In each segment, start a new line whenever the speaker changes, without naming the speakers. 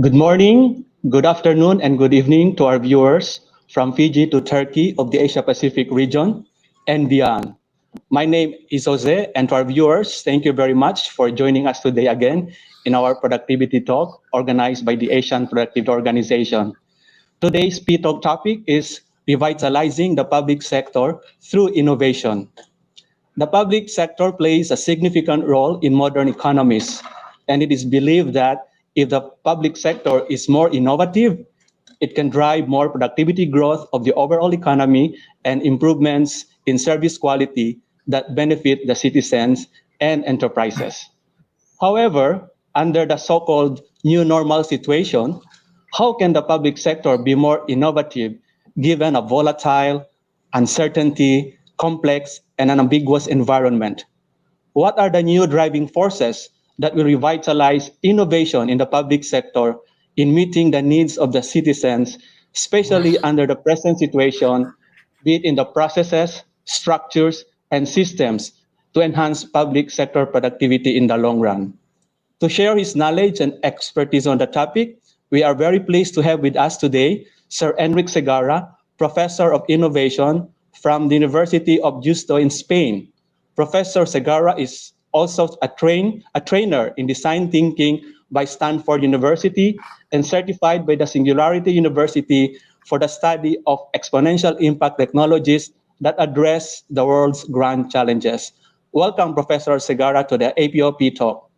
Good morning, good afternoon, and good evening to our viewers from Fiji to Turkey of the Asia Pacific region and beyond. My name is Jose, and to our viewers, thank you very much for joining us today again in our productivity talk organized by the Asian Productivity Organization. Today's P-Talk topic is revitalizing the public sector through innovation. The public sector plays a significant role in modern economies, and it is believed that if the public sector is more innovative, it can drive more productivity growth of the overall economy and improvements in service quality that benefit the citizens and enterprises. However, under the so-called new normal situation, how can the public sector be more innovative given a volatile, uncertainty, complex, and an ambiguous environment? What are the new driving forces that will revitalize innovation in the public sector in meeting the needs of the citizens, especially under the present situation, be it in the processes, structures, and systems to enhance public sector productivity in the long run? To share his knowledge and expertise on the topic, we are very pleased to have with us today Sir Enric Segarra, Professor of Innovation from the University of Justo in Spain. Professor Segarra is also a trainer in design thinking by Stanford University and certified by the Singularity University for the study of exponential impact technologies that address the world's grand challenges. Welcome, Professor Segarra, to the APOP Talk.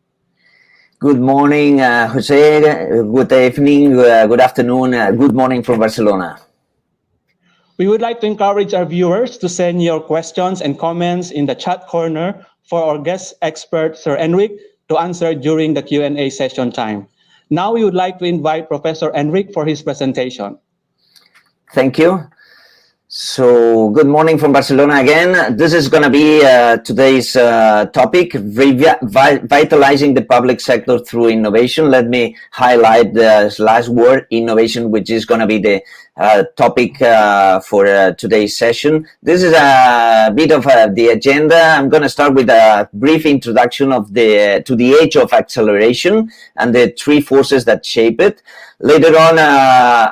Good morning, Jose. Good evening, good afternoon, good morning from Barcelona.
We would like to encourage our viewers to send your questions and comments in the chat corner for our guest expert, Sir Enric, to answer during the Q&A session time. Now we would like to invite Professor Enric for his presentation.
Thank you. So, good morning from Barcelona again. This is going to be today's topic, revitalizing the public sector through innovation. Let me highlight the last word, innovation, which is going to be the topic for today's session. This is a bit of the agenda. I'm going to start with a brief introduction to the age of acceleration and the three forces that shape it. Later on,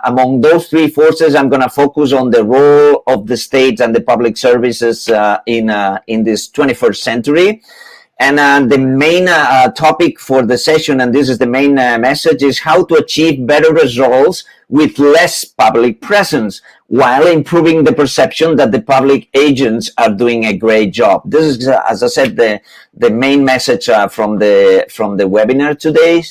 among those three forces, I'm going to focus on the role of the states and the public services in this 21st century. And the main topic for the session, and this is the main message, is how to achieve better results with less public presence while improving the perception that the public agents are doing a great job. This is, as I said, the main message from the webinar today.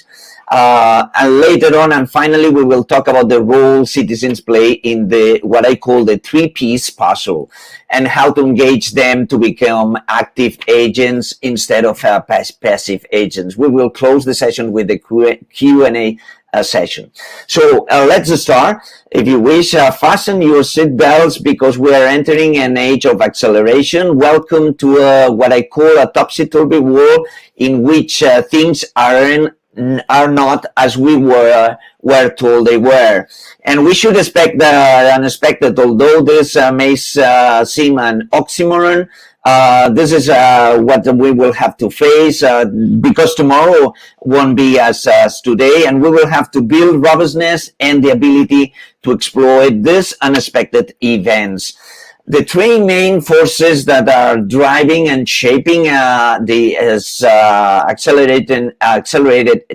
And later on, and finally, we will talk about the role citizens play in what I call the 3-piece puzzle, and how to engage them to become active agents instead of passive agents. We will close the session with the Q&A session. So let's start. If you wish, fasten your seatbelts because we are entering an age of acceleration. Welcome to what I call a topsy-turvy world in which things are not as we were told they were. And we should expect the unexpected, although this may seem an oxymoron. This is what we will have to face because tomorrow won't be as today, and we will have to build robustness and the ability to exploit these unexpected events. The three main forces that are driving and shaping accelerated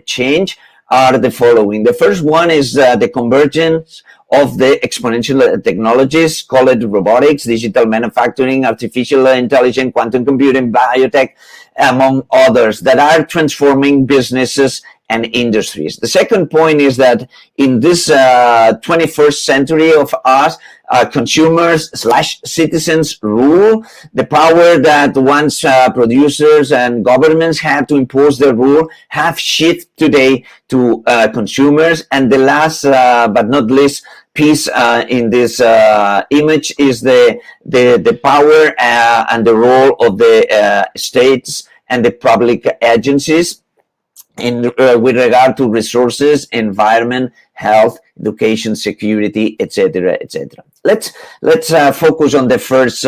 change are the following. The first one is the convergence of the exponential technologies, call it robotics, digital manufacturing, artificial intelligence, quantum computing, biotech, among others, that are transforming businesses and industries. The second point is that in this 21st century of us, consumers/citizens rule. The power that once producers and governments had to impose their rule have shifted today to consumers. And the last but not least piece in this image is the power and the role of the states and the public agencies in with regard to resources, environment, health, education, security, etc., etc. Let's focus on the first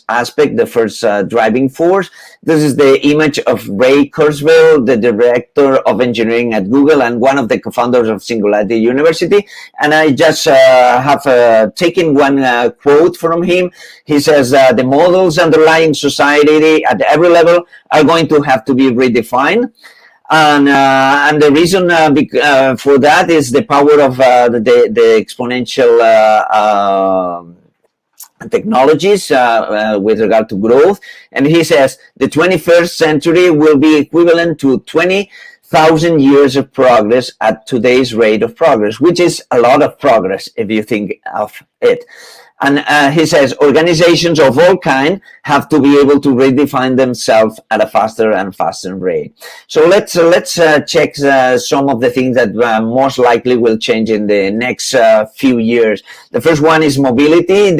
aspect, the first driving force. This is the image of Ray Kurzweil, the director of engineering at Google and one of the co-founders of Singularity University. And I just have taken one quote from him. He says, the models underlying society at every level are going to have to be redefined. And the reason for that is the power of the exponential technologies with regard to growth. And he says the 21st century will be equivalent to 20,000 years of progress at today's rate of progress, which is a lot of progress if you think of it. And he says organizations of all kind have to be able to redefine themselves at a faster and faster rate. So let's check some of the things that most likely will change in the next few years. The first one is mobility.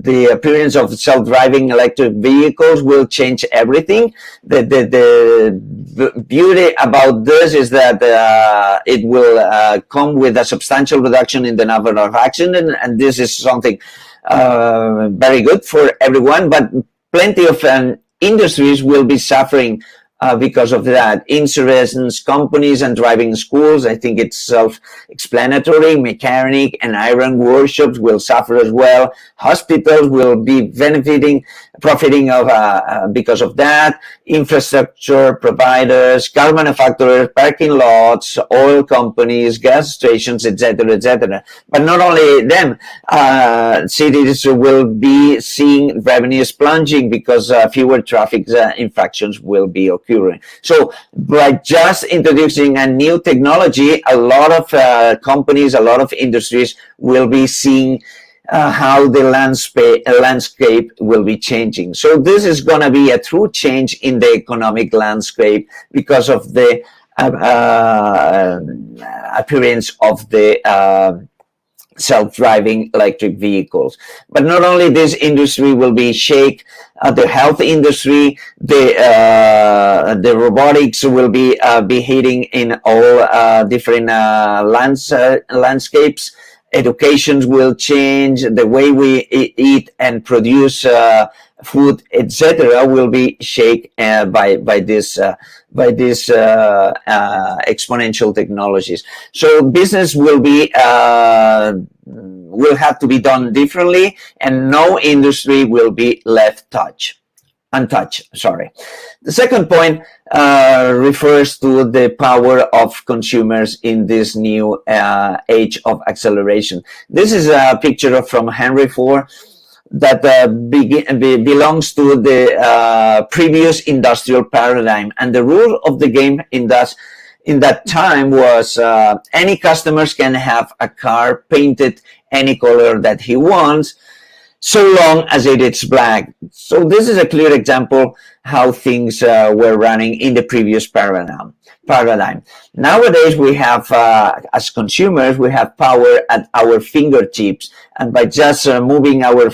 The appearance of self-driving electric vehicles will change everything. The beauty about this is that it will come with a substantial reduction in the number of accidents, and this is something very good for everyone, but plenty of industries will be suffering because of that. Insurance companies and driving schools, I think it's self-explanatory. Mechanic and iron workshops will suffer as well. Hospitals will be profiting of because of that. Infrastructure providers, car manufacturers, parking lots, oil companies, gas stations, etc., etc. But not only them, cities will be seeing revenues plunging because fewer traffic infractions will be occurring. So by just introducing a new technology, a lot of companies, a lot of industries will be seeing how the landscape will be changing. So this is going to be a true change in the economic landscape because of the appearance of the self-driving electric vehicles. But not only this industry will be shaped, the health industry, the robotics will be hitting in all different landscapes. Education will change, the way we eat and produce food, etc., will be shaped by this exponential technologies. So business will have to be done differently, and no industry will be left untouched. The second point refers to the power of consumers in this new age of acceleration. This is a picture from Henry Ford that belongs to the previous industrial paradigm, and the rule of the game in that time was any customers can have a car painted any color that he wants, so long as it is black. So this is a clear example how things were running in the previous paradigm. Nowadays, we have, as consumers, we have power at our fingertips, and by just moving our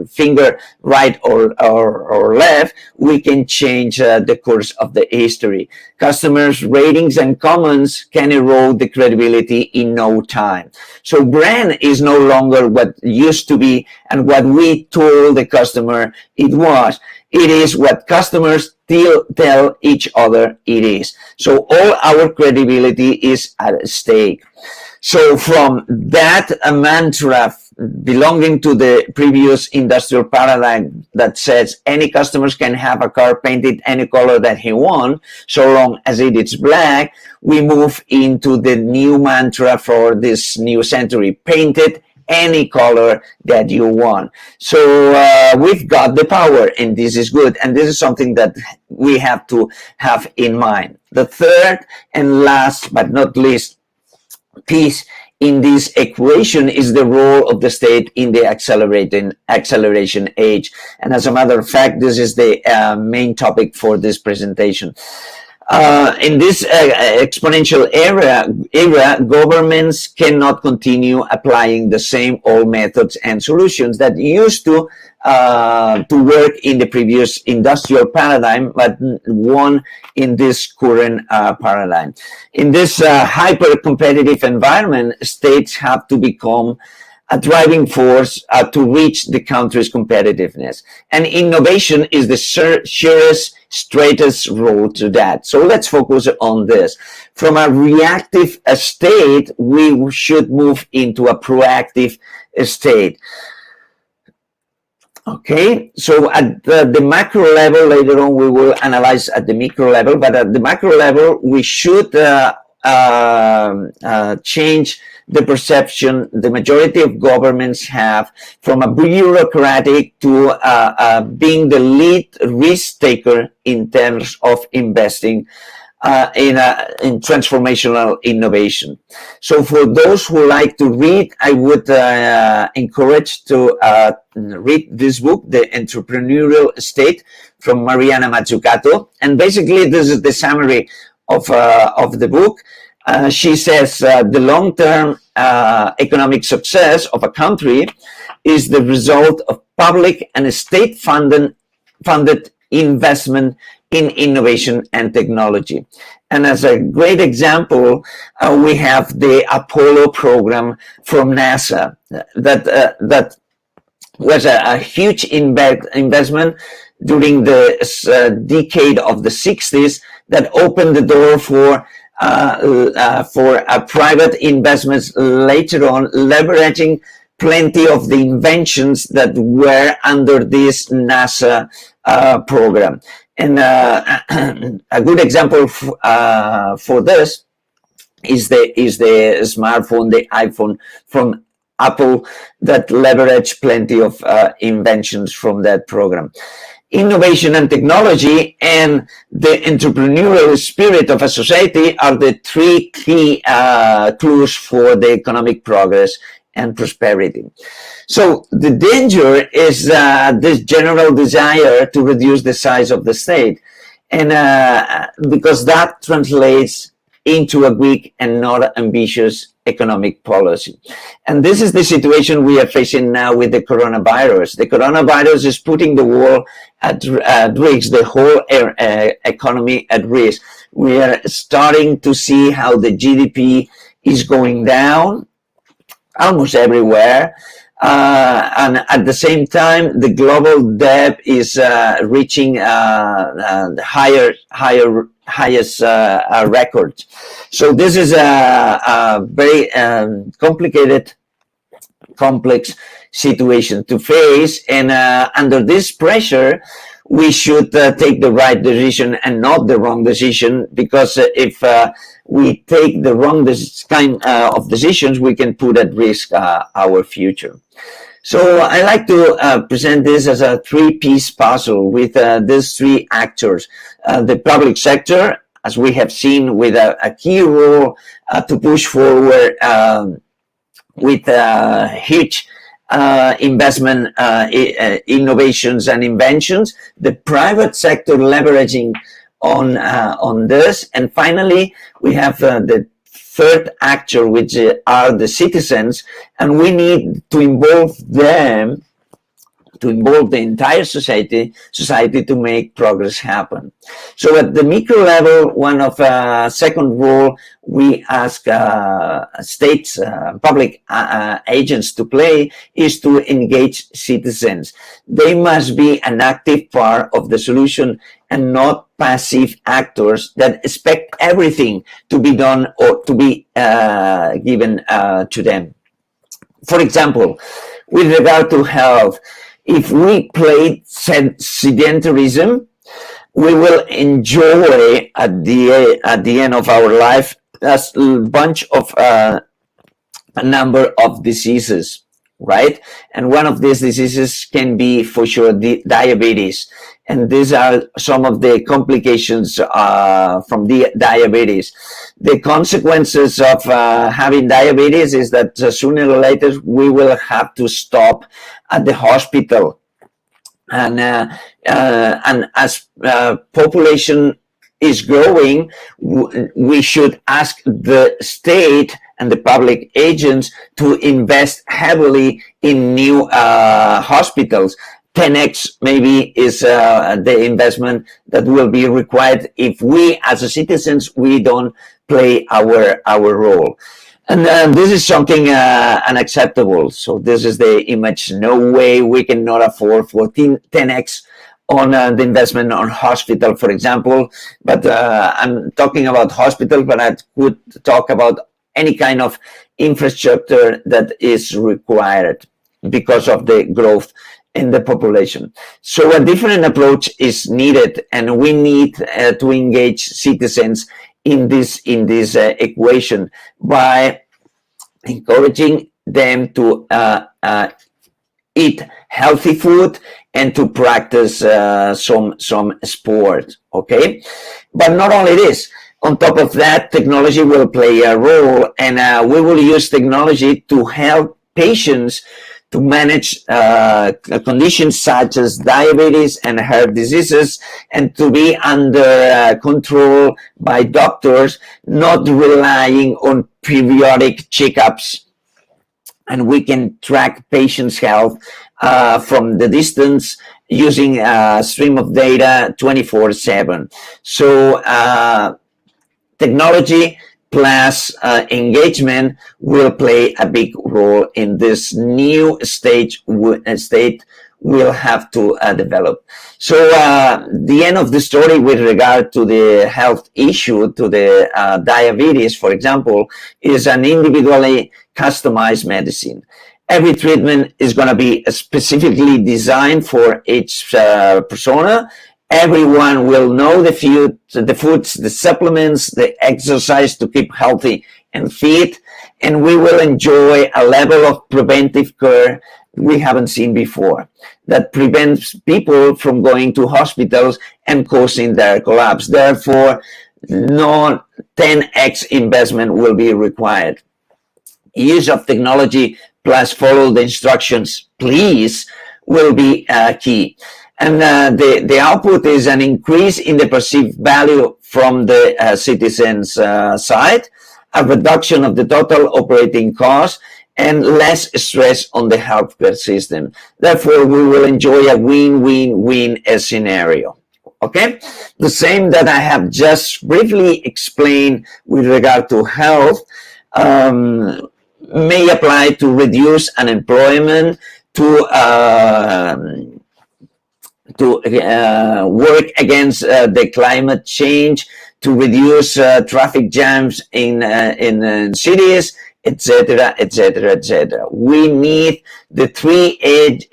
finger right or left, we can change the course of the history. Customers' ratings and comments can erode the credibility in no time. So brand is no longer what used to be and what we told the customer it was. It is what customers tell each other it is. So all our credibility is at stake. So from that mantra belonging to the previous industrial paradigm that says any customers can have a car painted any color that he wants, so long as it is black, we move into the new mantra for this new century: painted any color that you want. So we've got the power, and this is good, and this is something that we have to have in mind. The third and last but not least piece in this equation is the role of the state in the acceleration age. And as a matter of fact, this is the main topic for this presentation. In this exponential era, governments cannot continue applying the same old methods and solutions that used to to work in the previous industrial paradigm, but one in this current paradigm. In this hyper-competitive environment, states have to become a driving force to reach the country's competitiveness. And innovation is the surest, straightest road to that. So let's focus on this. From a reactive state, we should move into a proactive state. Okay, so at the macro level, later on we will analyze at the micro level, but at the macro level, we should change the perception the majority of governments have from a bureaucratic to being the lead risk taker in terms of investing in transformational innovation. So for those who like to read, I would encourage to read this book, The Entrepreneurial State, from Mariana Mazzucato. And basically, this is the summary of the book. She says the long-term economic success of a country is the result of public and state-funded investment in innovation and technology. And as a great example, we have the Apollo program from NASA that was a huge investment during the decade of the 60s that opened the door for private investments later on, leveraging plenty of the inventions that were under this NASA program. And a good example for this is the smartphone, the iPhone from Apple, that leverage plenty of inventions from that program. Innovation and technology and the entrepreneurial spirit of a society are the three key clues for the economic progress and prosperity. So the danger is this general desire to reduce the size of the state, and because that translates into a weak and not ambitious economic policy. And this is the situation we are facing now with the coronavirus. The coronavirus is putting the world at risk, the whole economy at risk. We are starting to see how the GDP is going down almost everywhere. And at the same time, the global debt is reaching the highest record. So this is a very complicated, complex situation to face. And under this pressure, we should take the right decision and not the wrong decision, because if we take the wrong kind of decisions, we can put at risk our future. So I like to present this as a three-piece puzzle with these three actors. The public sector, as we have seen, with a key role to push forward with huge investment, innovations and inventions. The private sector leveraging on this. And finally, we have the third actor, which are the citizens, and we need to involve them, to involve the entire society to make progress happen. So at the micro level, one of second role we ask states, public agents to play is to engage citizens. They must be an active part of the solution and not passive actors that expect everything to be done or to be given to them. For example, with regard to health, if we play sedentarism, we will enjoy at the end of our life a bunch of a number of diseases, right? And one of these diseases can be, for sure, diabetes. And these are some of the complications from the diabetes. The consequences of having diabetes is that sooner or later we will have to stop at the hospital. And as population is growing, we should ask the state and the public agents to invest heavily in new hospitals. 10x maybe is the investment that will be required if we as a citizens we don't play our role. And this is something unacceptable. So this is the image. No way we cannot afford 10x on the investment on hospital, for example. But I'm talking about hospital, but I could talk about any kind of infrastructure that is required because of the growth in the population. So a different approach is needed, and we need to engage citizens in this equation by encouraging them to eat healthy food and to practice some sport. Okay, but not only this. On top of that, technology will play a role, and we will use technology to help patients to manage conditions such as diabetes and heart diseases, and to be under control by doctors, not relying on periodic checkups. And we can track patients' health from the distance using a stream of data 24/7. So technology plus engagement will play a big role in this new state we'll have to develop. So the end of the story with regard to the health issue, to the diabetes, for example, is an individually customized medicine. Every treatment is going to be specifically designed for each persona. Everyone will know the foods, the supplements, the exercise to keep healthy and fit, and we will enjoy a level of preventive care we haven't seen before that prevents people from going to hospitals and causing their collapse. Therefore, no 10x investment will be required. Use of technology plus follow the instructions, please, will be key. And the output is an increase in the perceived value from the citizens' side, a reduction of the total operating cost, and less stress on the healthcare system. Therefore, we will enjoy a win-win-win scenario. Okay? The same that I have just briefly explained with regard to health may apply to reduce unemployment, to work against the climate change, to reduce traffic jams in cities, etc., etc., etc. We need the three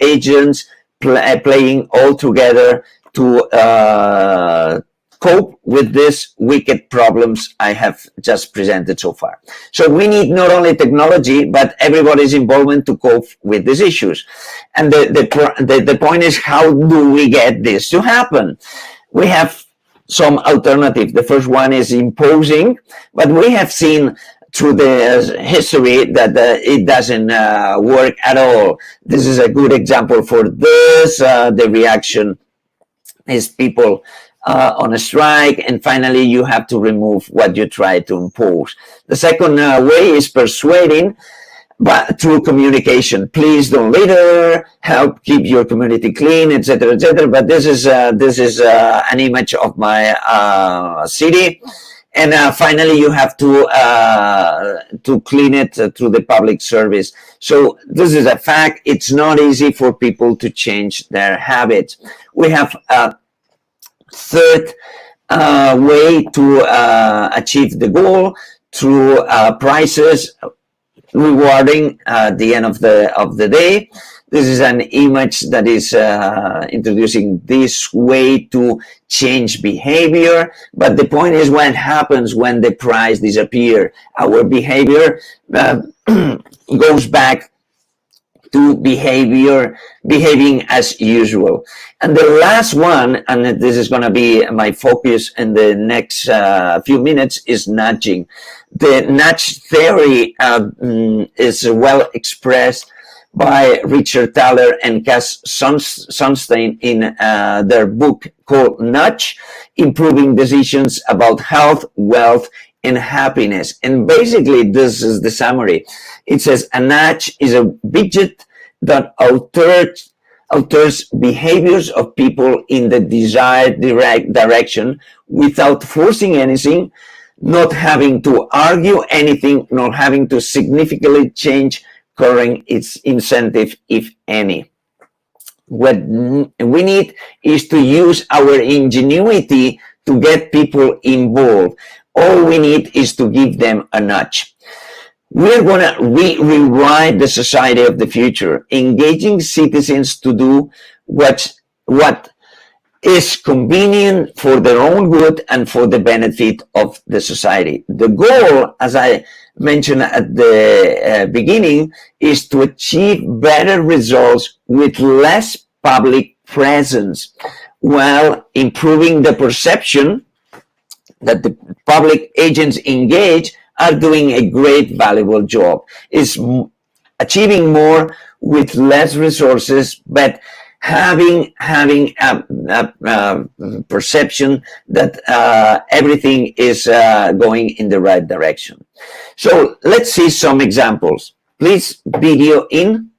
agents playing all together to cope with these wicked problems I have just presented so far. So we need not only technology, but everybody's involvement to cope with these issues. And the point is, how do we get this to happen? We have some alternatives. The first one is imposing, but we have seen through the history that it doesn't work at all. This is a good example for this. The reaction is people on a strike, and finally you have to remove what you try to impose. The second way is persuading, but through communication. Please don't litter, help keep your community clean, etc., etc. But this is an image of my city. And finally, you have to clean it through the public service. So this is a fact. It's not easy for people to change their habits. We have a third way to achieve the goal through prices rewarding at the end of the day. This is an image that is introducing this way to change behavior. But the point is, what happens when the price disappears? Our behavior goes back to behaving as usual. And the last one, and this is going to be my focus in the next few minutes, is nudging. The nudge theory is well expressed by Richard Thaler and Cass Sunstein in their book called Nudge, Improving Decisions About Health, Wealth, and Happiness. And basically, this is the summary. It says a nudge is a widget that alters alters behaviors of people in the desired direction without forcing anything, not having to argue anything, not having to significantly change current its incentive, if any. What we need is to use our ingenuity to get people involved. All we need is to give them a nudge. We're going to rewrite the society of the future, engaging citizens to do what is convenient for their own good and for the benefit of the society. The goal, as I mentioned at the beginning, is to achieve better results with less public presence, while improving the perception that the public agents engaged are doing a great, valuable job. Is achieving more with less resources, but having a perception that everything is going in the right direction. So let's see some examples. Please, video in.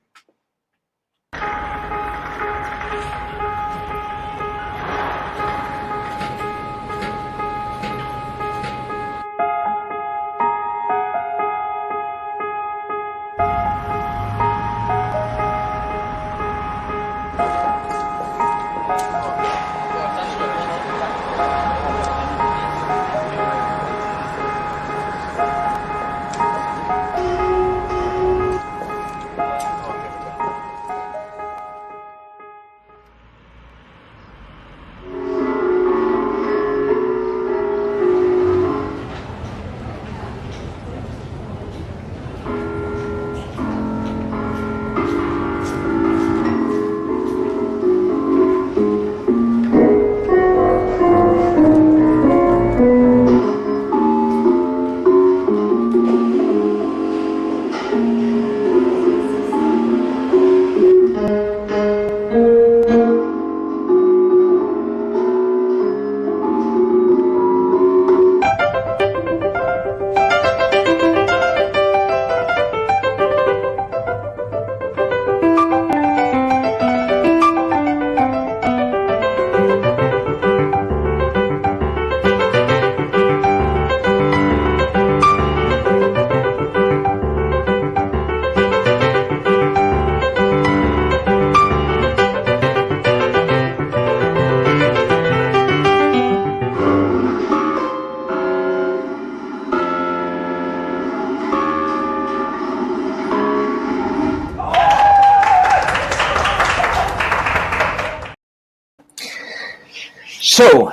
So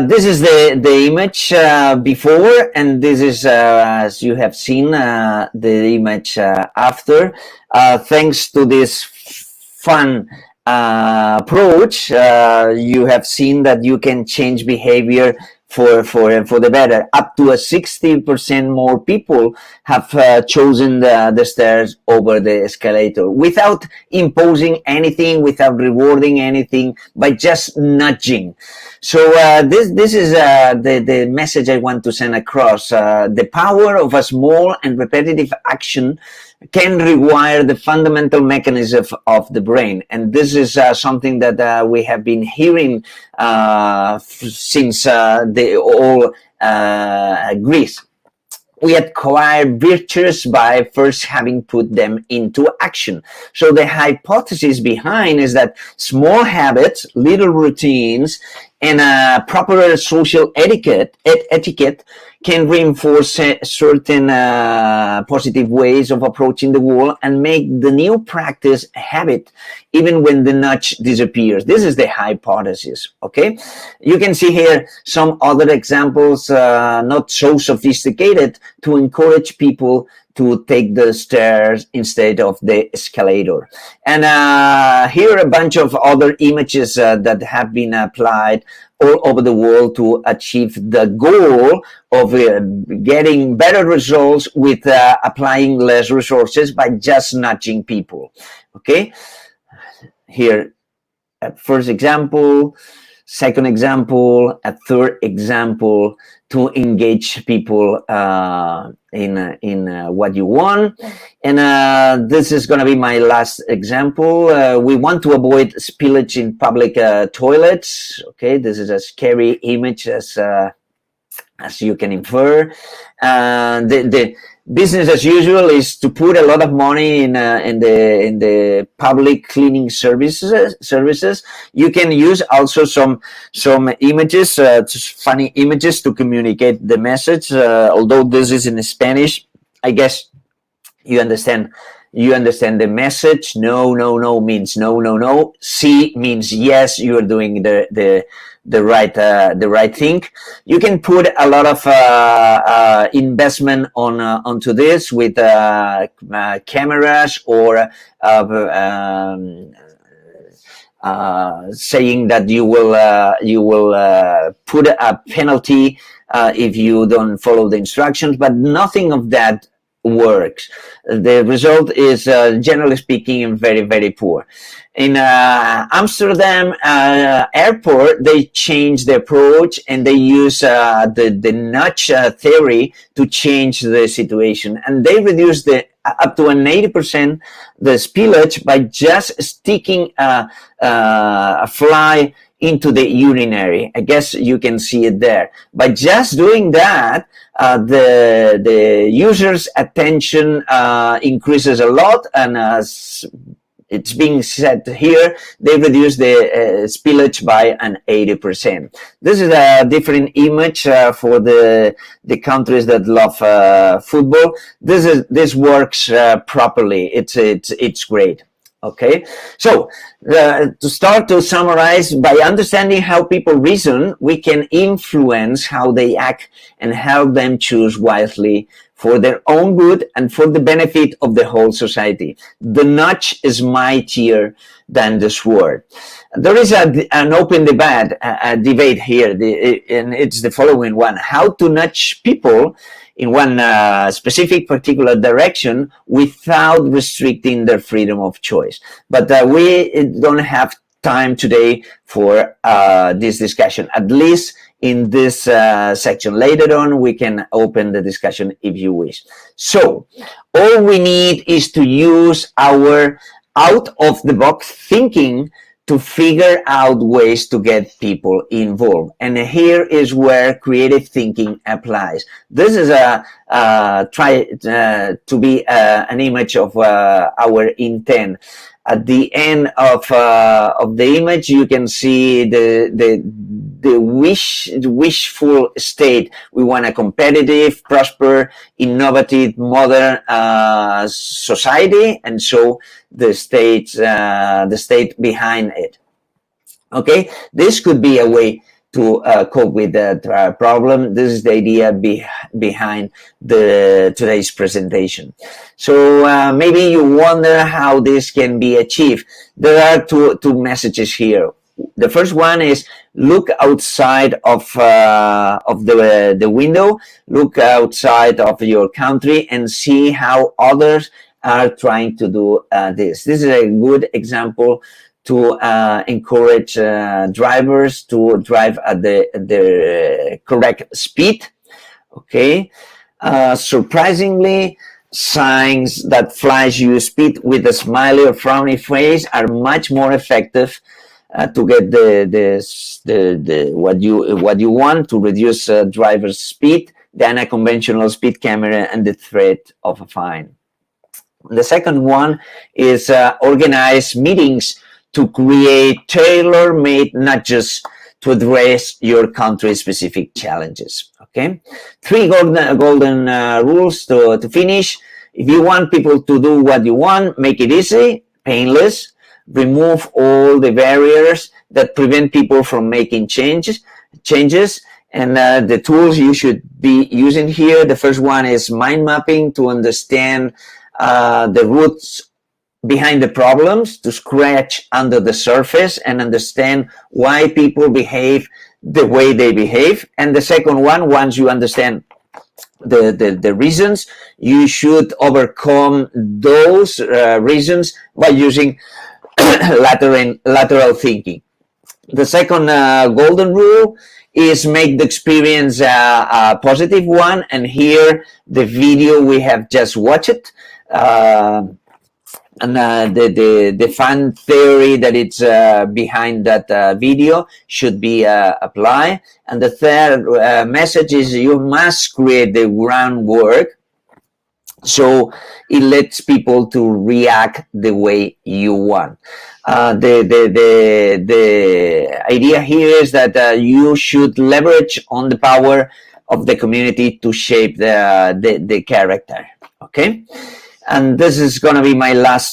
this is the image before, and this is, as you have seen, the image after. Thanks to this fun approach, you have seen that you can change behavior for the better. Up to a 60% more people have chosen the stairs over the escalator without imposing anything, without rewarding anything, by just nudging. So this is the message I want to send across. The power of a small and repetitive action can rewire the fundamental mechanism of the brain. And this is something that we have been hearing since the old Greece. We acquire virtues by first having put them into action. So the hypothesis behind is that small habits, little routines, and proper social etiquette can reinforce certain positive ways of approaching the world and make the new practice a habit, even when the nudge disappears. This is the hypothesis, okay? You can see here some other examples, not so sophisticated, to encourage people to take the stairs instead of the escalator. And here are a bunch of other images that have been applied all over the world to achieve the goal of getting better results with applying less resources by just nudging people. Okay, here, first example, second example, a third example to engage people in what you want. And this is going to be my last example. We want to avoid spillage in public toilets. Okay, this is a scary image as you can infer. The business as usual is to put a lot of money in the public cleaning services. You can use also some images, funny images to communicate the message. Although this is in Spanish, I guess you understand the message. No, no, no means no, no, no. Sí means yes, you are doing the right thing. You can put a lot of investment onto this with cameras or saying that you will put a penalty if you don't follow the instructions, but nothing of that works. The result is, generally speaking, very, very poor. In Amsterdam airport, they changed the approach and they use the nudge theory to change the situation, and they reduced up to an 80% the spillage by just sticking a fly into the urinary. I guess you can see it there. By just doing that, the user's attention increases a lot, and as it's being said here, they reduce the spillage by an 80%. This is a different image for the countries that love football. This works properly. It's great. Okay, so to start to summarize, by understanding how people reason, we can influence how they act and help them choose wisely for their own good and for the benefit of the whole society. The nudge is mightier than the sword. There is an open debate here, and it's the following one: how to nudge people in one specific particular direction without restricting their freedom of choice. But we don't have time today for this discussion, at least in this section. Later on, we can open the discussion if you wish. So all we need is to use our out-of-the-box thinking to figure out ways to get people involved. And here is where creative thinking applies. This is to be an image of our intent. At the end of the image, you can see the wishful state. We want a competitive, prosper, innovative, modern society, and so the state behind it. Okay, this could be a way to cope with that problem. This is the idea behind today's presentation. So maybe you wonder how this can be achieved. There are two messages here. The first one is look outside of the window, look outside of your country and see how others are trying to do this. This is a good example to encourage drivers to drive at the correct speed. Okay. Surprisingly, signs that flash you speed with a smiley or frowny face are much more effective to get what you want to reduce driver's speed than a conventional speed camera and the threat of a fine. The second one is organize meetings to create tailor-made nudges to address your country-specific challenges. Okay, 3 golden rules to finish. If you want people to do what you want, make it easy, painless. Remove all the barriers that prevent people from making changes. And the tools you should be using here, the first one is mind mapping to understand the roots behind the problems, to scratch under the surface and understand why people behave the way they behave. And the second one, once you understand the reasons, you should overcome those reasons by using lateral thinking. The second golden rule is make the experience a positive one. And here, the video we have just watched, and the fan theory that it's behind that video should be applied. And the third message is you must create the groundwork so it lets people to react the way you want. The idea here is that you should leverage on the power of the community to shape the character. Okay. And this is going to be my last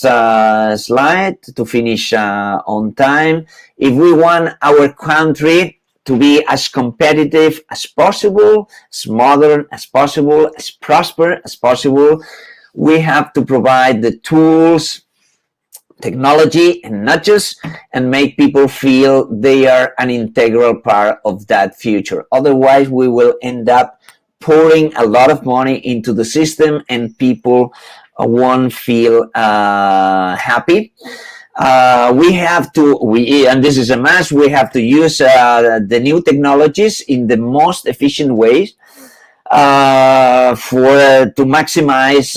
slide to finish on time. If we want our country to be as competitive as possible, as modern as possible, as prosperous as possible, we have to provide the tools, technology, and nudges, and make people feel they are an integral part of that future. Otherwise, we will end up pouring a lot of money into the system and people won't feel happy. And this is a must, we have to use the new technologies in the most efficient ways to maximize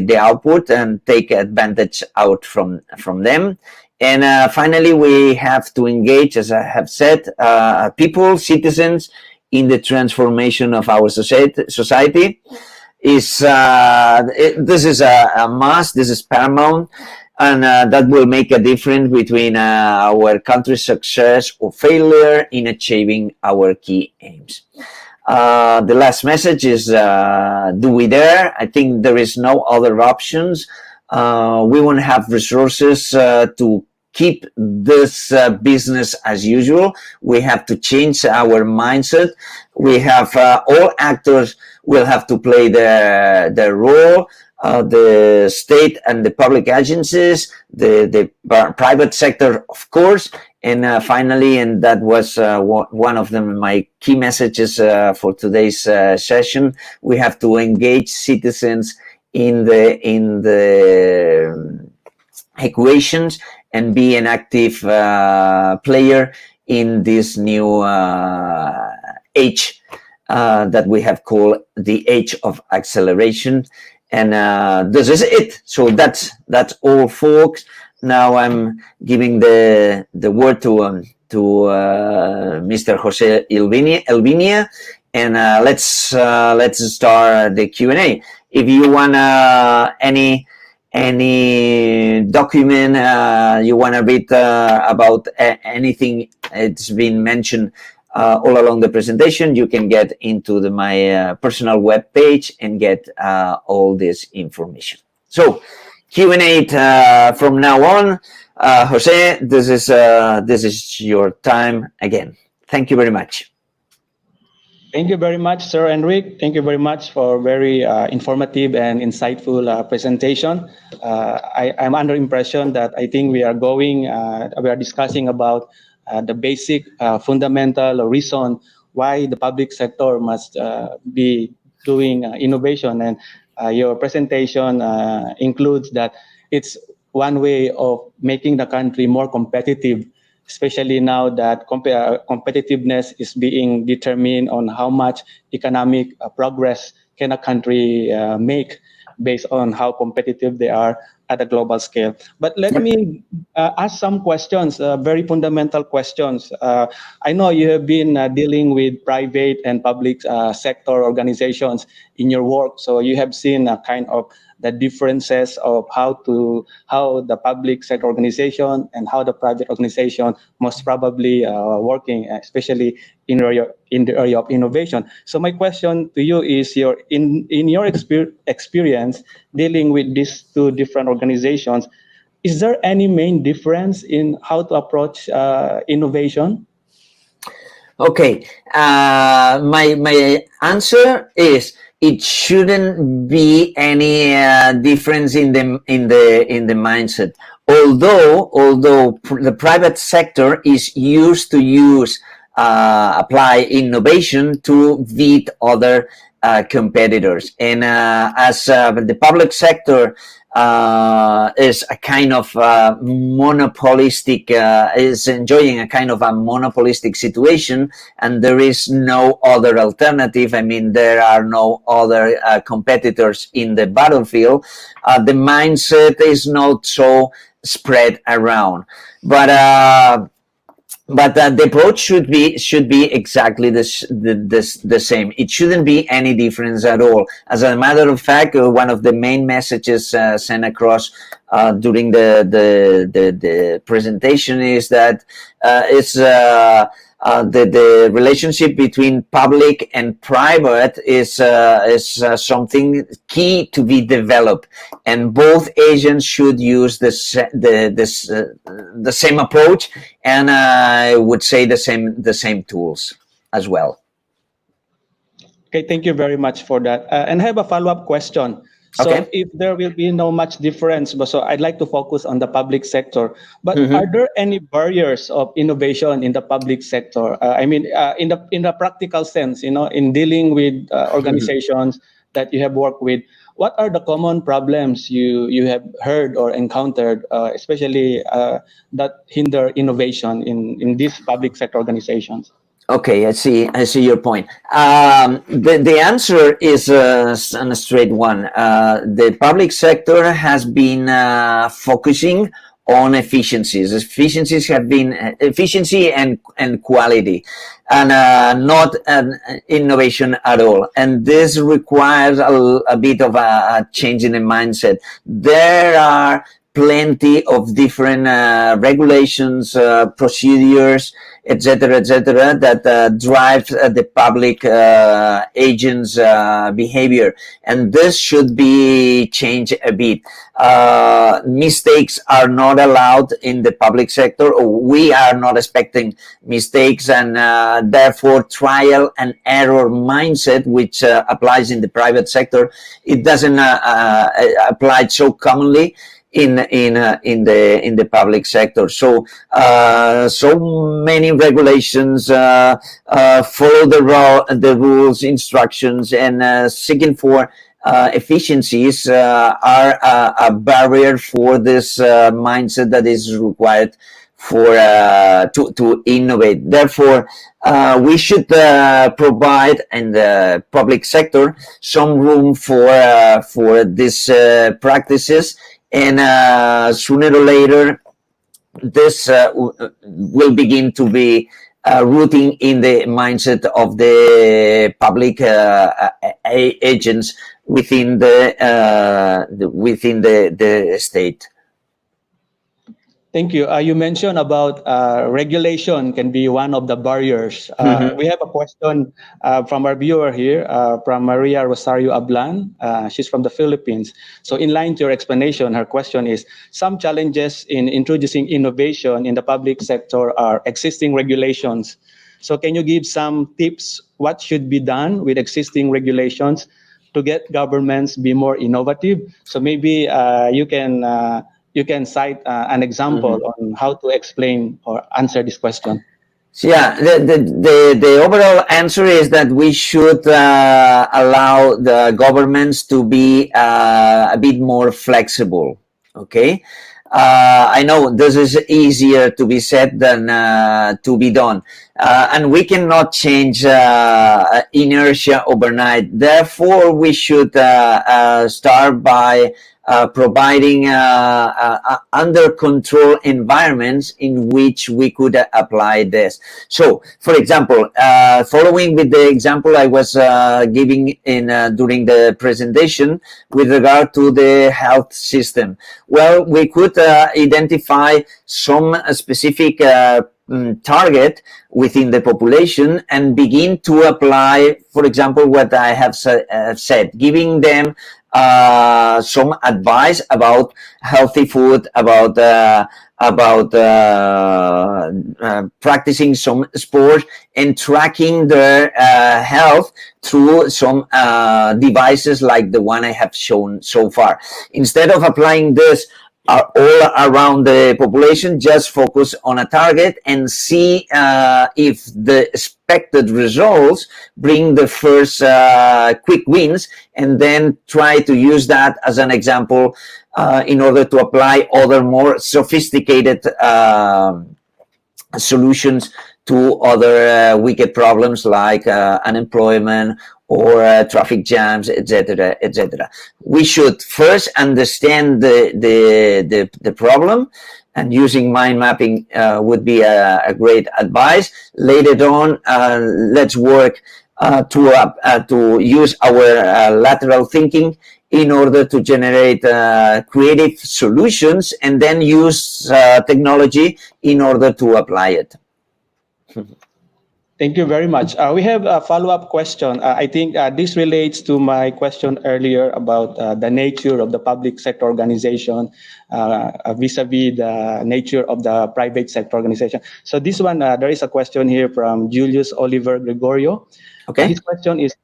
the output and take advantage out from them. And finally, we have to engage, as I have said, people, citizens, in the transformation of our society. This is a must, this is paramount, and that will make a difference between our country's success or failure in achieving our key aims. The last message is, do we dare? I think there is no other options. We won't have resources to keep this business as usual. We have to change our mindset. We have all actors will have to play their role. The state and the public agencies, the private sector, of course, and finally, and that was one of my key messages for today's session, we have to engage citizens in the equations and be an active player in this new age that we have called the age of acceleration. And this is it. So that's all, folks. Now I'm giving the word to Mr. Jose Elvinia, and let's start the Q&A. If you want any document you want to read about anything it's been mentioned all along the presentation, you can get into my personal web page and get all this information. So Q&A from now on. Jose, this is your time again. Thank you very much.
Thank you very much, Sir Enric. Thank you very much for very informative and insightful presentation. I'm under impression that I think we are discussing about the basic fundamental reason why the public sector must be doing innovation. And your presentation includes that it's one way of making the country more competitive, especially now that competitiveness is being determined on how much economic progress can a country make based on how competitive they are at a global scale. But let me ask some questions, very fundamental questions. I know you have been dealing with private and public sector organizations in your work, so you have seen kind of the differences of how the public sector organization and how the private organization most probably working, especially in the area of innovation. So my question to you is, in your experience dealing with these two different organizations, is there any main difference in how to approach innovation?
Okay, my answer is it shouldn't be any difference in the mindset. Although the private sector is used to apply innovation to beat other competitors, and as the public sector is a kind of monopolistic, is enjoying a kind of a monopolistic situation, and there is no other alternative. I mean, there are no other competitors in the battlefield. The mindset is not so spread around, but the approach should be exactly the same. It shouldn't be any difference at all. As a matter of fact, one of the main messages sent across during the presentation is that it's the relationship between public and private is something key to be developed, and both agents should use the same approach, and I would say the same tools as well.
Okay, thank you very much for that. And I have a follow-up question. So
Okay.
if there will be no much difference, but so I'd like to focus on the public sector. But are there any barriers of innovation in the public sector? I mean, in the practical sense, in dealing with organizations that you have worked with, what are the common problems you have heard or encountered, especially that hinder innovation in these public sector organizations?
Okay, I see your point. The answer is a straight one. The public sector has been focusing on efficiencies. Efficiencies have been efficiency and quality, and not innovation at all. And this requires a bit of a change in the mindset. There are plenty of different regulations, procedures, etc., that drive the public agents' behavior, and this should be changed a bit. Mistakes are not allowed in the public sector, or we are not expecting mistakes, and therefore trial and error mindset, which applies in the private sector, it doesn't apply so commonly in the public sector. So so many regulations, follow the rules, instructions, and seeking for efficiencies are a barrier for this mindset that is required for to innovate. Therefore, we should provide in the public sector some room for these practices, and sooner or later this will begin to be rooting in the mindset of the public agents within the state.
Thank you. You mentioned about regulation can be one of the barriers. We have a question from our viewer here, from Maria Rosario Ablan. She's from the Philippines. So in line to your explanation, her question is, some challenges in introducing innovation in the public sector are existing regulations. So can you give some tips what should be done with existing regulations to get governments be more innovative? So maybe you can cite an example on how to explain or answer this question.
So yeah, the overall answer is that we should allow the governments to be a bit more flexible. Okay. I know this is easier to be said than to be done. And we cannot change inertia overnight. Therefore, we should start by providing under control environments in which we could apply this. So, for example, following with the example I was giving in during the presentation with regard to the health system, well, we could identify some specific target within the population and begin to apply, for example, what I have said, giving them some advice about healthy food, about practicing some sport, and tracking their health through some devices like the one I have shown so far. Instead of applying this are all around the population, just focus on a target and see if the expected results bring the first quick wins, and then try to use that as an example in order to apply other more sophisticated solutions to other wicked problems like unemployment or traffic jams, etc., etc. We should first understand the problem, and using mind mapping would be a great advice. Later on, let's work to use our lateral thinking in order to generate creative solutions, and then use technology in order to apply it.
Thank you very much. We have a follow-up question. I think this relates to my question earlier about the nature of the public sector organization vis-a-vis the nature of the private sector organization. So this one, there is a question here from Julius Oliver Gregorio.
Okay.
His question is,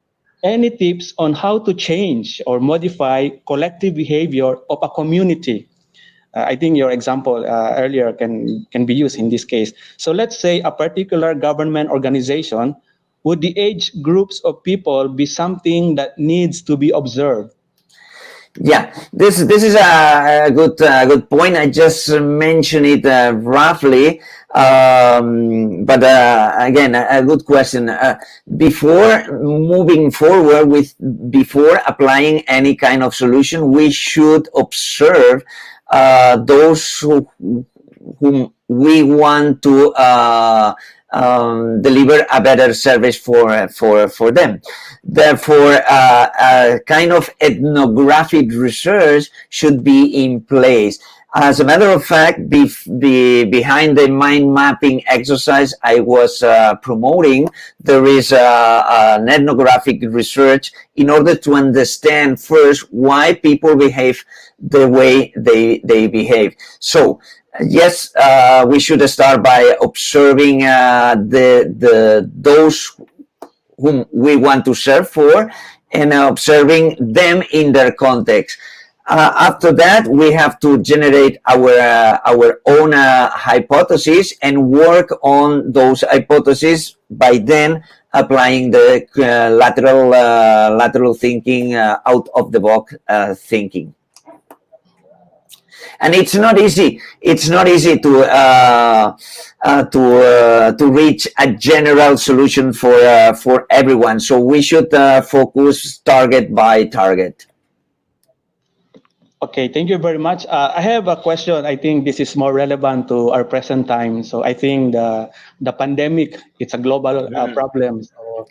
any tips on how to change or modify collective behavior of a community? I think your example earlier can be used in this case. So let's say a particular government organization, would the age groups of people be something that needs to be observed?
Yeah, this is a good point. I just mentioned it roughly, but again, a good question. Before moving forward before applying any kind of solution, we should observe those whom we want to deliver a better service for them. Therefore, a kind of ethnographic research should be in place. As a matter of fact, behind the mind mapping exercise I was promoting, there is an ethnographic research in order to understand first why people behave the way they behave. So, yes, we should start by observing those whom we want to serve for, and observing them in their context. After that, we have to generate our own hypotheses and work on those hypotheses, by then applying the lateral thinking, out of the box thinking. And it's not easy. It's not easy to reach a general solution for everyone. So we should focus target by target.
Okay, thank you very much. I have a question. I think this is more relevant to our present time. So I think the pandemic, it's a global problem. So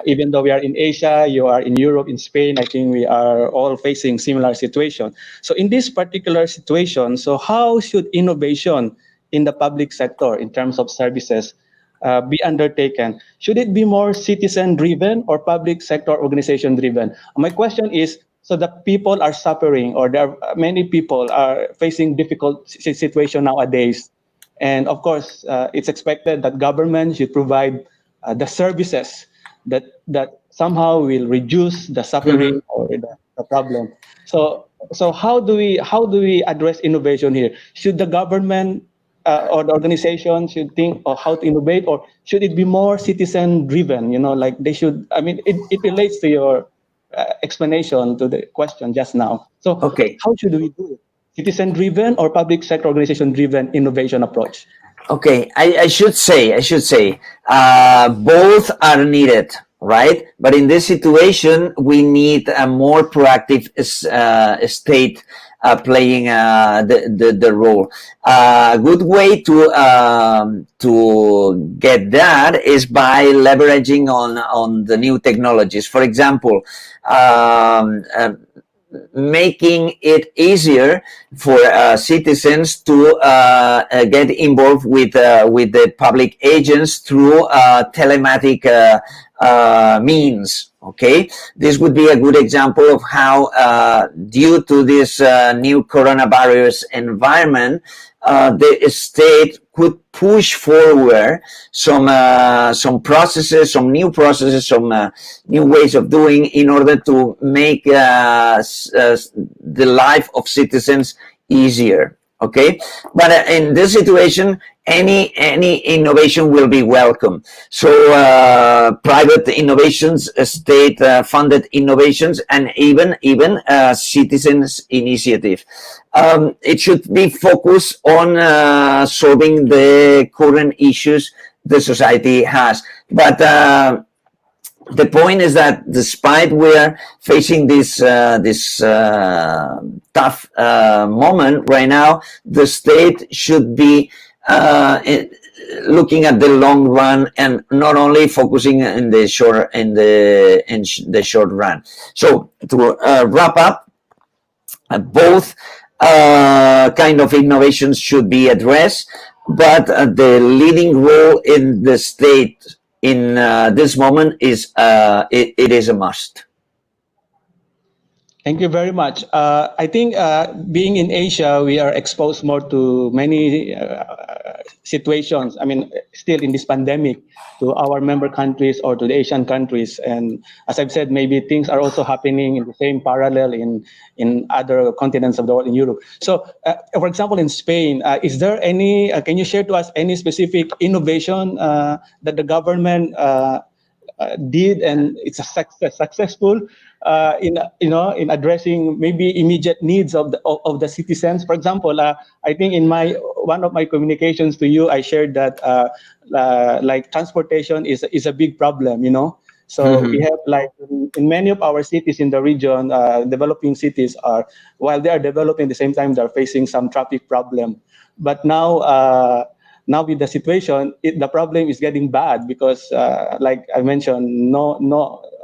even though we are in Asia, you are in Europe, in Spain, I think we are all facing similar situation. So in this particular situation, so how should innovation in the public sector in terms of services be undertaken? Should it be more citizen-driven or public sector organization-driven? My question is, so the people are suffering, or there are many people are facing difficult situation nowadays. And of course, it's expected that government should provide the services that somehow will reduce the suffering or the problem. So how do we address innovation here? Should the government or the organization should think of how to innovate, or should it be more citizen driven? Like they should. I mean, it relates to your explanation to the question just now. So
Okay.
how should we do it? Citizen driven or public sector organization driven innovation approach?
Okay, I should say, both are needed, right? But in this situation, we need a more proactive state playing the role. A good way to get that is by leveraging on the new technologies. For example, making it easier for citizens to get involved with the public agents through telematic means. Okay, this would be a good example of how, due to this new coronavirus environment, the state could push forward some processes, some new ways of doing, in order to make the life of citizens easier. Okay, but in this situation, any innovation will be welcome. So private innovations, state funded innovations, and even citizens initiative. It should be focused on solving the current issues the society has. But the point is that despite we're facing this tough moment right now, the state should be looking at the long run and not only focusing in the short run. So to wrap up, both kind of innovations should be addressed, but the leading role in the state in this moment is it is a must.
Thank you very much. I think being in Asia, we are exposed more to many situations. I mean, still in this pandemic, to our member countries or to the Asian countries. And as I've said, maybe things are also happening in the same parallel in other continents of the world, in Europe. So, for example, in Spain, is there any? Can you share to us any specific innovation that the government did and it's a successful in addressing maybe immediate needs of the citizens? For example, I think in one of my communications to you, I shared that like transportation is a big problem, so we have, like, in many of our cities in the region, developing cities are, while they are developing, at the same time they're facing some traffic problem. But now with the situation, the problem is getting bad because, like I mentioned, not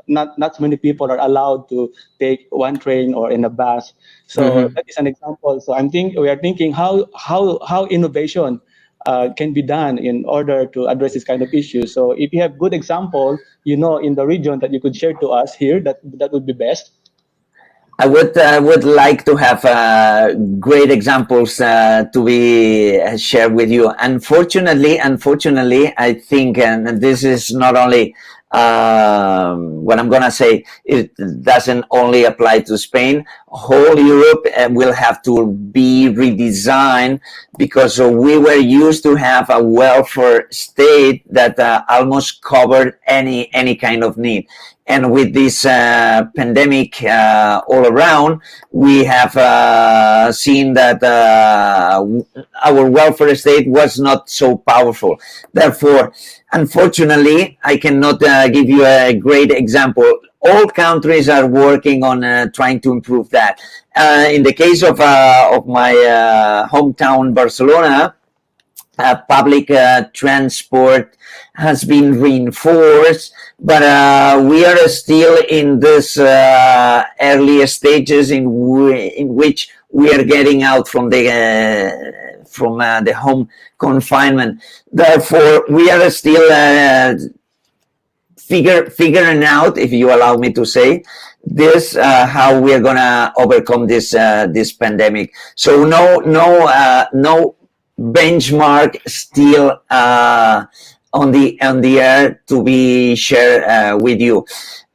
so many people are allowed to take one train or in a bus. So that is an example. So we are thinking how innovation can be done in order to address this kind of issue. So if you have good example, in the region that you could share to us here, that would be best.
I would like to have great examples to be shared with you. Unfortunately, I think, and this is not only what I'm gonna say, it doesn't only apply to Spain. Whole Europe will have to be redesigned because we were used to have a welfare state that almost covered any kind of need. And with this pandemic all around, we have seen that our welfare state was not so powerful. Therefore, unfortunately, I cannot give you a great example. All countries are working on trying to improve that. In the case of my hometown, Barcelona, public transport has been reinforced, but we are still in this early stages in which we are getting out from the home confinement. Therefore, we are still figuring out, if you allow me to say this, how we are gonna overcome this pandemic. So no benchmark still on the air to be shared with you.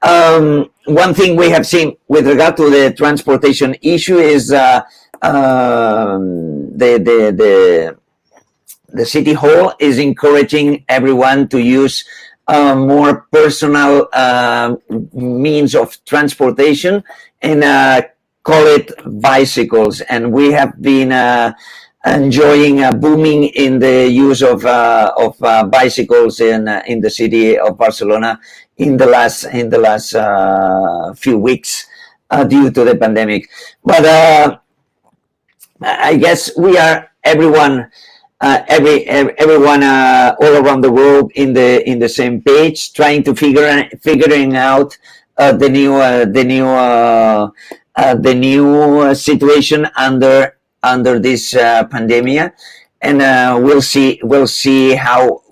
One thing we have seen with regard to the transportation issue is the city hall is encouraging everyone to use more personal means of transportation and call it bicycles. And we have been enjoying a booming in the use of bicycles in the city of Barcelona in the last few weeks due to the pandemic. But I guess we are everyone all around the world in the same page, trying to figuring out the new situation under this pandemic, and we'll see how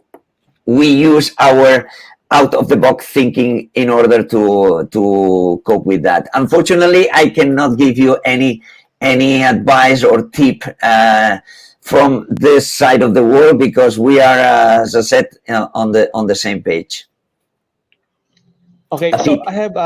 we use our out of the box thinking in order to cope with that. Unfortunately, I cannot give you any advice or tip from this side of the world because we are, as I said, on the same page.
Okay, so I have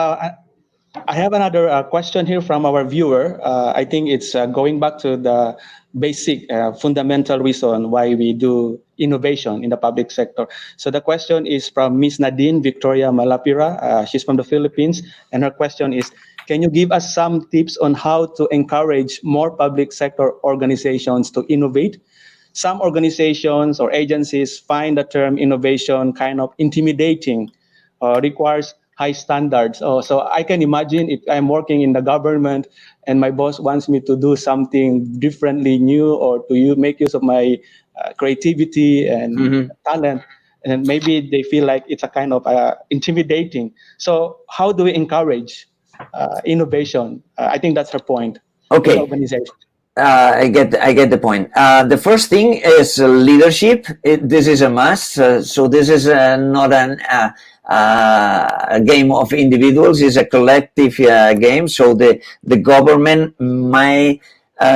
I have another question here from our viewer. I think it's going back to the basic fundamental reason why we do innovation in the public sector. So the question is from Miss Nadine Victoria Malapira. She's from the Philippines, and her question is, can you give us some tips on how to encourage more public sector organizations to innovate? Some organizations or agencies find the term innovation kind of intimidating, requires high standards. Oh, so I can imagine if I'm working in the government and my boss wants me to do something differently new or to make use of my creativity and
Mhm.
talent, and maybe they feel like it's a kind of intimidating. So how do we encourage innovation? I think that's her point in
Okay.
organization.
I get the point. The first thing is leadership. This is a must. So this is not a game of individuals. It's a collective game. So the government may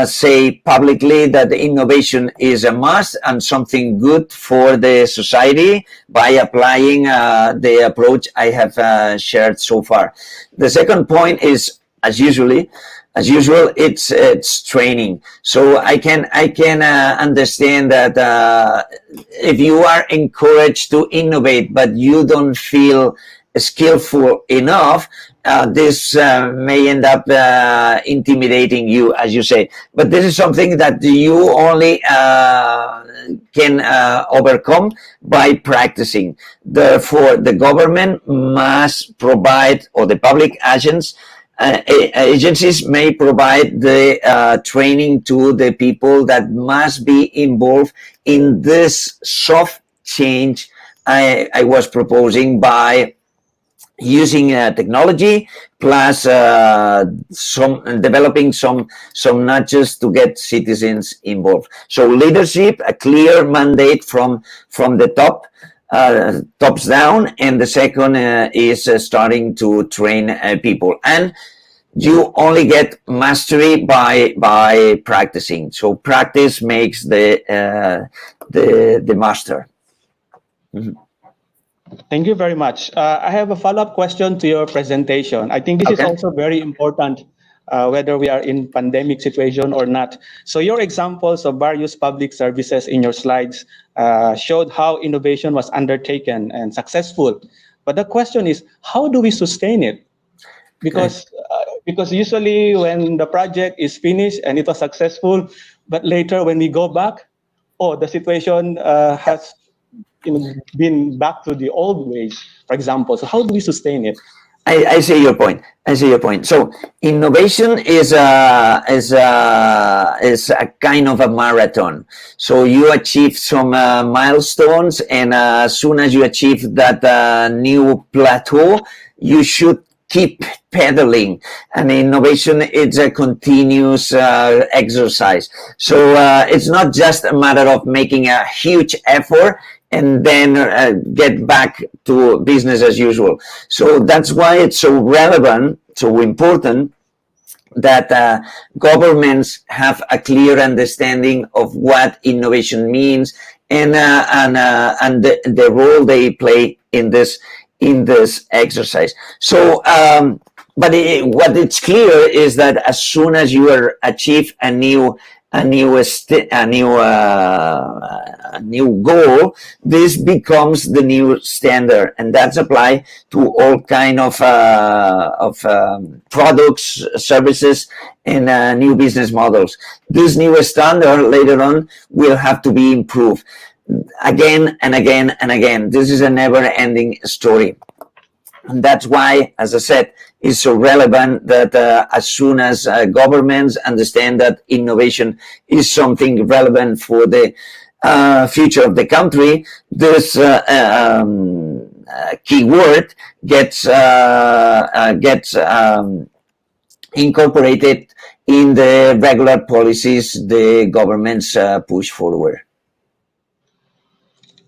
say publicly that innovation is a must and something good for the society by applying the approach I have shared so far. The second point is, as usual, it's training. So I can understand that if you are encouraged to innovate but you don't feel skillful enough, this may end up intimidating you, as you say. But this is something that you only can overcome by practicing. Therefore, the government must provide, or the public agents agencies may provide the training to the people that must be involved in this soft change I was proposing by using technology plus some developing some nudges to get citizens involved. So leadership, a clear mandate from the tops down, and the second is starting to train people. And you only get mastery by practicing. So practice makes the master. Mhm.
Thank you very much. I have a follow-up question to your presentation. I think this is
Okay.
also very important, whether we are in pandemic situation or not. So your examples of various public services in your slides showed how innovation was undertaken and successful. But the question is, how do we sustain it?
Okay.
Because usually when the project is finished and it was successful, but later when we go back, oh, the situation has been back to the old ways, for example. So how do we sustain it?
I see your point. I see your point. So innovation is a kind of a marathon. So you achieve some milestones, and as soon as you achieve that new plateau, you should keep pedaling. And innovation is a continuous exercise. So it's not just a matter of making a huge effort and then get back to business as usual. So that's why it's so relevant, so important that governments have a clear understanding of what innovation means and the role they play in this exercise. So, but what it's clear is that as soon as you achieve a new goal, this becomes the new standard, and that's applied to all kind of products, services, and new business models. This new standard later on will have to be improved again and again and again. This is a never-ending story. And that's why, as I said, it's so relevant that as soon as governments understand that innovation is something relevant for the future of the country, this keyword gets incorporated in the regular policies the governments push forward.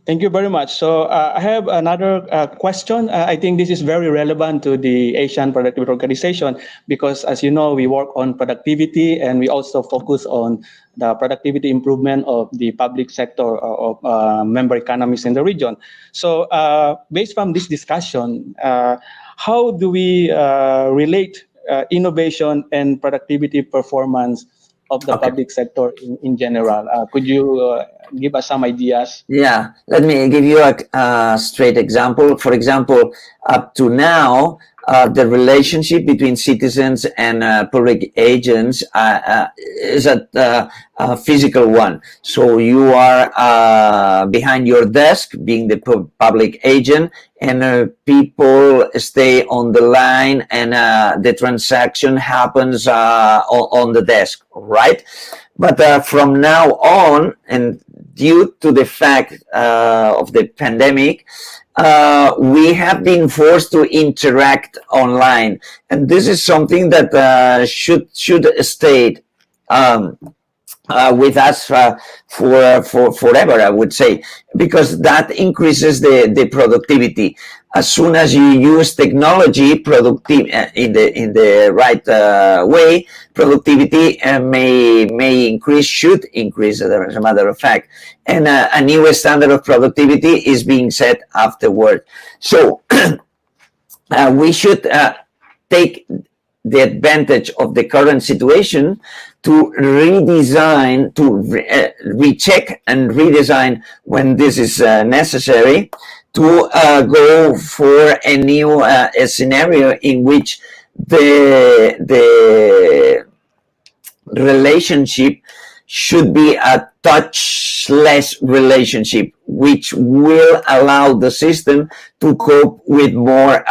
Thank you very much. So I have another question. I think this is very relevant to the Asian Productivity Organization because, as you know, we work on productivity and we also focus on the productivity improvement of the public sector of member economies in the region. So based from this discussion, how do we relate innovation and productivity performance of the
Okay.
public sector in general? Could you give us some ideas?
Yeah, let me give you a straight example. For example, up to now, the relationship between citizens and public agents is a physical one. So you are behind your desk, being the public agent, and people stay on the line, and the transaction happens on the desk, right? But from now on, and due to the fact of the pandemic, we have been forced to interact online, and this is something that should stay um, with us for forever, I would say, because that increases the productivity. As soon as you use technology productive in the right way, productivity may increase, should increase, as a matter of fact, and a new standard of productivity is being set afterward. So we should take the advantage of the current situation to redesign, to recheck and redesign when this is necessary, to go for a new scenario in which the relationship should be a touchless relationship, which will allow the system to cope with more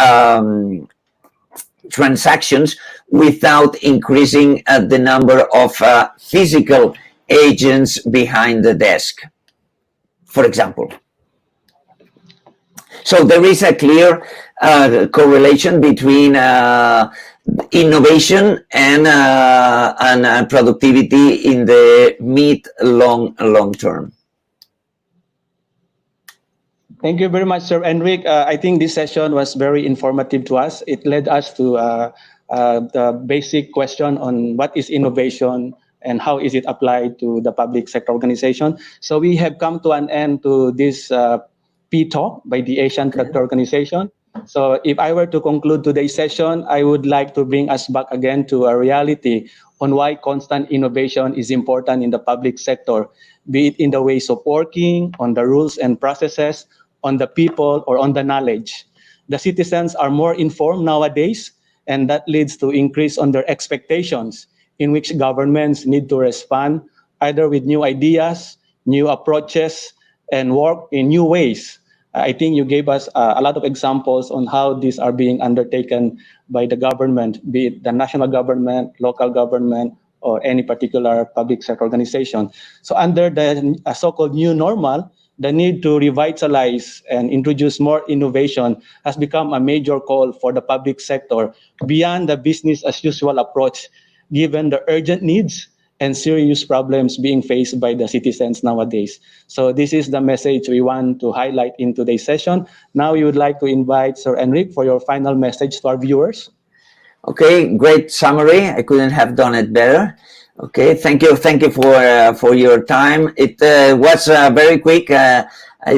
transactions without increasing the number of physical agents behind the desk, for example. So there is a clear correlation between innovation and productivity in the mid long term.
Thank you very much, Sir Enric. I think this session was very informative to us. It led us to the basic question on what is innovation and how is it applied to the public sector organization. So we have come to an end to this P-Talk by the Asian Productor Organization. So if I were to conclude today's session, I would like to bring us back again to a reality on why constant innovation is important in the public sector, be it in the ways of working, on the rules and processes, on the people, or on the knowledge. The citizens are more informed nowadays, and that leads to increase on their expectations, in which governments need to respond either with new ideas, new approaches, and work in new ways. I think you gave us a lot of examples on how these are being undertaken by the government, be it the national government, local government, or any particular public sector organization. So under the so-called new normal, the need to revitalize and introduce more innovation has become a major call for the public sector beyond the business as usual approach, given the urgent needs and serious problems being faced by the citizens nowadays. So this is the message we want to highlight in today's session. Now we would like to invite Sir Enric for your final message to our viewers.
Okay, great summary. I couldn't have done it better. Okay, thank you for your time. It was very quick. I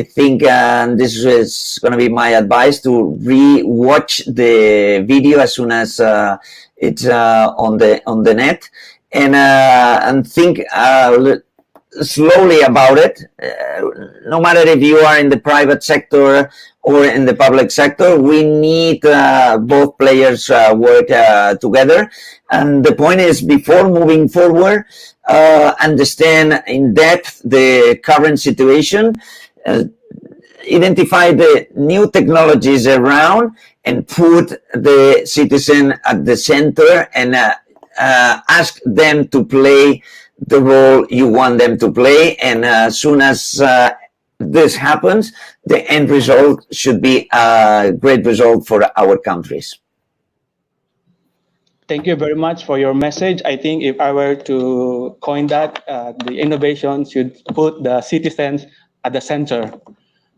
think this is going to be my advice to re-watch the video as soon as it's on the net, and think slowly about it. No matter if you are in the private sector or in the public sector, we need both players work together. And the point is, before moving forward, understand in depth the current situation, identify the new technologies around, and put the citizen at the center, and ask them to play the role you want them to play. And as soon as this happens, the end result should be a great result for our countries.
Thank you very much for your message. I think if I were to coin that, the innovation should put the citizens at the center,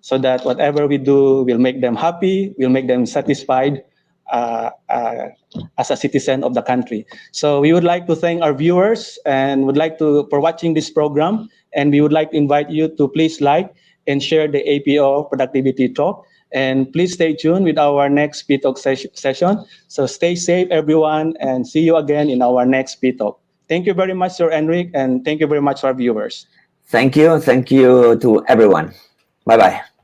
so that whatever we do will make them happy, will make them satisfied as a citizen of the country. So we would like to thank our viewers and would like to for watching this program, and we would like to invite you to please like and share the APO Productivity Talk. And please stay tuned with our next P-Talk session. So stay safe, everyone, and see you again in our next P-Talk. Thank you very much, Sir Enric, and thank you very much to our viewers.
Thank you. Thank you to everyone. Bye-bye.